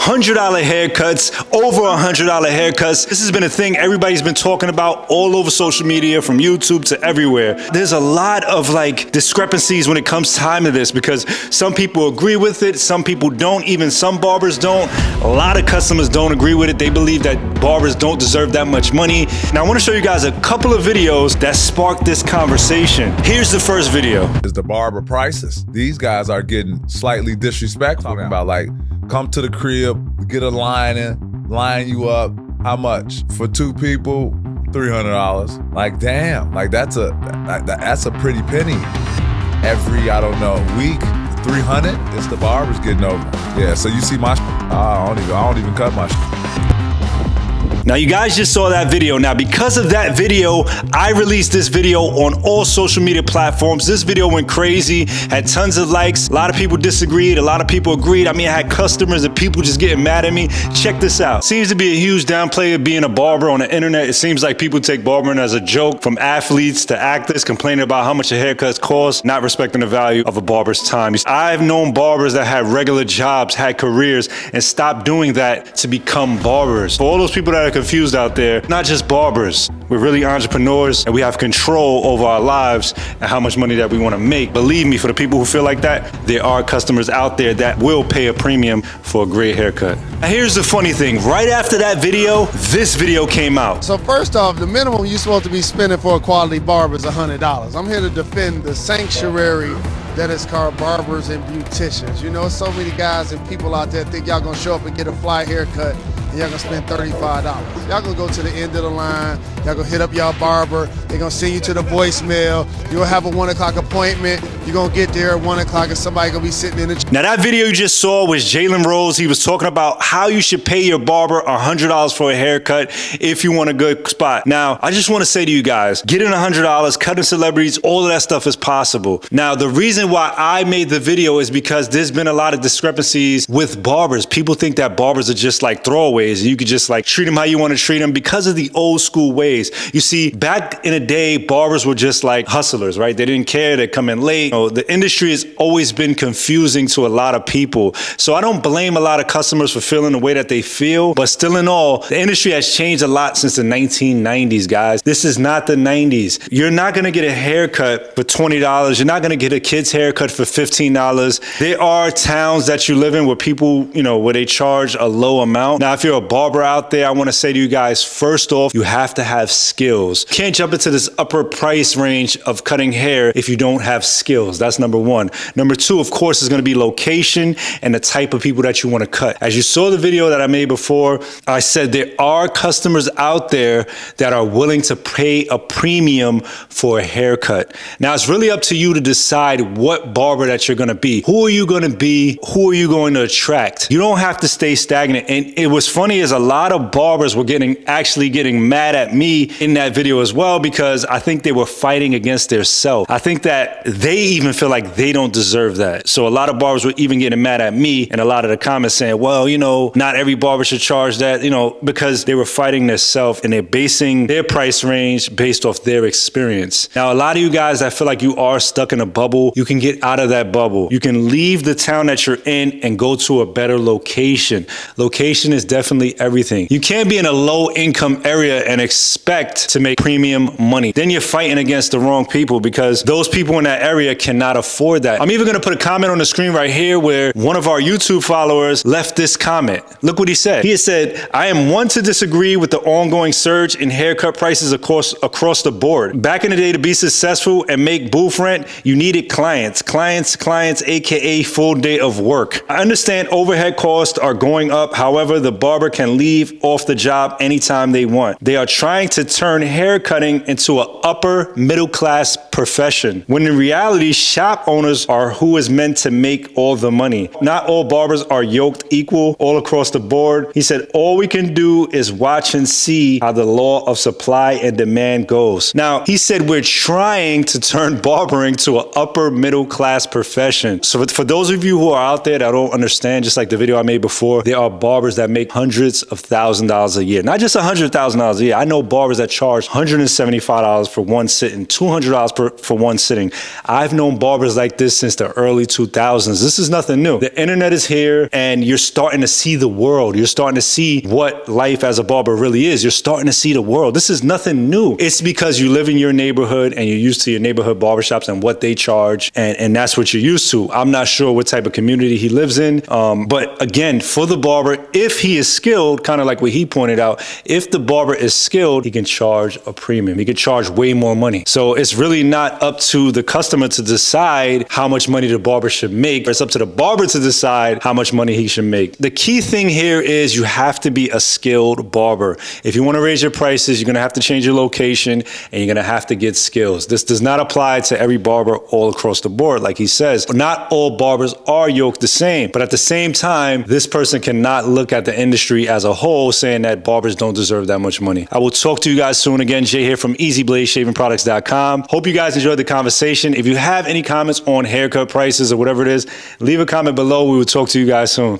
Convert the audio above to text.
$100 haircuts, over $100 haircuts. This has been a thing everybody's been talking about all over social media, from YouTube to everywhere. There's a lot of like discrepancies when it comes time to this because some people agree with it, some people don't, even some barbers don't. A lot of customers don't agree with it. They believe that barbers don't deserve that much money. Now I want to show you guys a couple of videos that sparked this conversation. Here's the first video. Is the barber prices. These guys are getting slightly disrespectful. Talking about like, come to the crib, get a line in, line you up. How much? For 2 people, $300. Like, damn, like that's a pretty penny. Every, I don't know, week, 300, it's the barbers getting over. Yeah, so you see my I don't even cut my Now you guys just saw that video. Now because of that video, I released this video on all social media platforms. This video went crazy, had tons of likes. A lot of people disagreed, a lot of people agreed. I mean, I had customers and people just getting mad at me. Check this out. Seems to be a huge downplay of being a barber on the internet. It seems like people take barbering as a joke, from athletes to actors, complaining about how much a haircut costs, not respecting the value of a barber's time. I've known barbers that had regular jobs, had careers, and stopped doing that to become barbers. For all those people that are confused out there, not just barbers. We're really entrepreneurs and we have control over our lives and how much money that we want to make. Believe me, for the people who feel like that, there are customers out there that will pay a premium for a great haircut. Now here's the funny thing. Right after that video, this video came out. So first off, the minimum you're supposed to be spending for a quality barber is $100. I'm here to defend the sanctuary that is called barbers and beauticians. You know, so many guys and people out there think y'all gonna show up and get a fly haircut and y'all gonna spend $35. Y'all gonna go to the end of the line, y'all gonna hit up y'all barber, they're gonna send you to the voicemail, you'll have a 1 o'clock appointment, you're gonna get there at 1 o'clock and somebody gonna be sitting in the... Now that video you just saw was Jalen Rose. He was talking about how you should pay your barber $100 for a haircut if you want a good spot. Now, I just wanna say to you guys, getting $100, cutting celebrities, all of that stuff is possible. Now, the reason why I made the video is because there's been a lot of discrepancies with barbers. People think that barbers are just like throwaways and you could just like treat them how you want to treat them because of the old school ways. You see, back in the day, barbers were just like hustlers, right? They didn't care, they come in late. You know, the industry has always been confusing to a lot of people. So I don't blame a lot of customers for feeling the way that they feel, but still in all, the industry has changed a lot since the 1990s, guys. This is not the 90s. You're not gonna get a haircut for $20. You're not gonna get a kid's haircut for $15. There are towns that you live in where people, you know, where they charge a low amount. Now, if you're a barber out there, I want to say to you guys, first off, you have to have skills. You can't jump into this upper price range of cutting hair if you don't have skills. That's number one. Number two, of course, is going to be location and the type of people that you want to cut. As you saw the video that I made before, I said there are customers out there that are willing to pay a premium for a haircut. Now, it's really up to you to decide what barber that you're going to be. Who are you going to be? Who are you going to attract? You don't have to stay stagnant. And it was funny is a lot of barbers were actually getting mad at me in that video as well, because I think they were fighting against their self. I think that they even feel like they don't deserve that. So a lot of barbers were even getting mad at me and a lot of the comments saying, well, you know, not every barber should charge that, you know, because they were fighting their self and they're basing their price range based off their experience. Now, a lot of you guys that feel like you are stuck in a bubble, you can get out of that bubble. You can leave the town that you're in and go to a better location. Location is definitely everything. You can't be in a low income area and expect to make premium money. Then you're fighting against the wrong people because those people in that area cannot afford that. I'm even gonna put a comment on the screen right here where one of our YouTube followers left this comment. Look what he said. He said, I am one to disagree with the ongoing surge in haircut prices across the board. Back in the day, to be successful and make booth rent, you needed clients, aka full day of work. I understand overhead costs are going up. However, the barber can leave off the job anytime they want. They are trying to turn hair cutting into an upper middle class profession, when in reality, shop owners are who is meant to make all the money. Not all barbers are yoked equal all across the board. He said, all we can do is watch and see how the law of supply and demand goes. Now, he said, we're trying to turn barbering to an upper middle class profession. So for those of you who are out there that don't understand, just like the video I made before, there are barbers that make hundreds hundreds of $1,000s a year. Not just $100,000 a year. I know barbers that charge $175 for one sitting, $200 for one sitting. I've known barbers like this since the early 2000s. This is nothing new. The internet is here, and you're starting to see the world. You're starting to see what life as a barber really is. You're starting to see the world. This is nothing new. It's because you live in your neighborhood and you're used to your neighborhood barbershops and what they charge, and that's what you're used to. I'm not sure what type of community he lives in, but again, for the barber, if he is skilled, kind of like what he pointed out, if the barber is skilled, he can charge a premium. He can charge way more money. So it's really not up to the customer to decide how much money the barber should make. It's up to the barber to decide how much money he should make. The key thing here is you have to be a skilled barber. If you want to raise your prices, you're going to have to change your location and you're going to have to get skills. This does not apply to every barber all across the board. Like he says, not all barbers are yoked the same, but at the same time, this person cannot look at the industry as a whole saying that barbers don't deserve that much money. I will talk to you guys soon. Again, Jay here from EasyBladeShavingProducts.com. Hope you guys enjoyed the conversation. If you have any comments on haircut prices or whatever it is, leave a comment below. We will talk to you guys soon.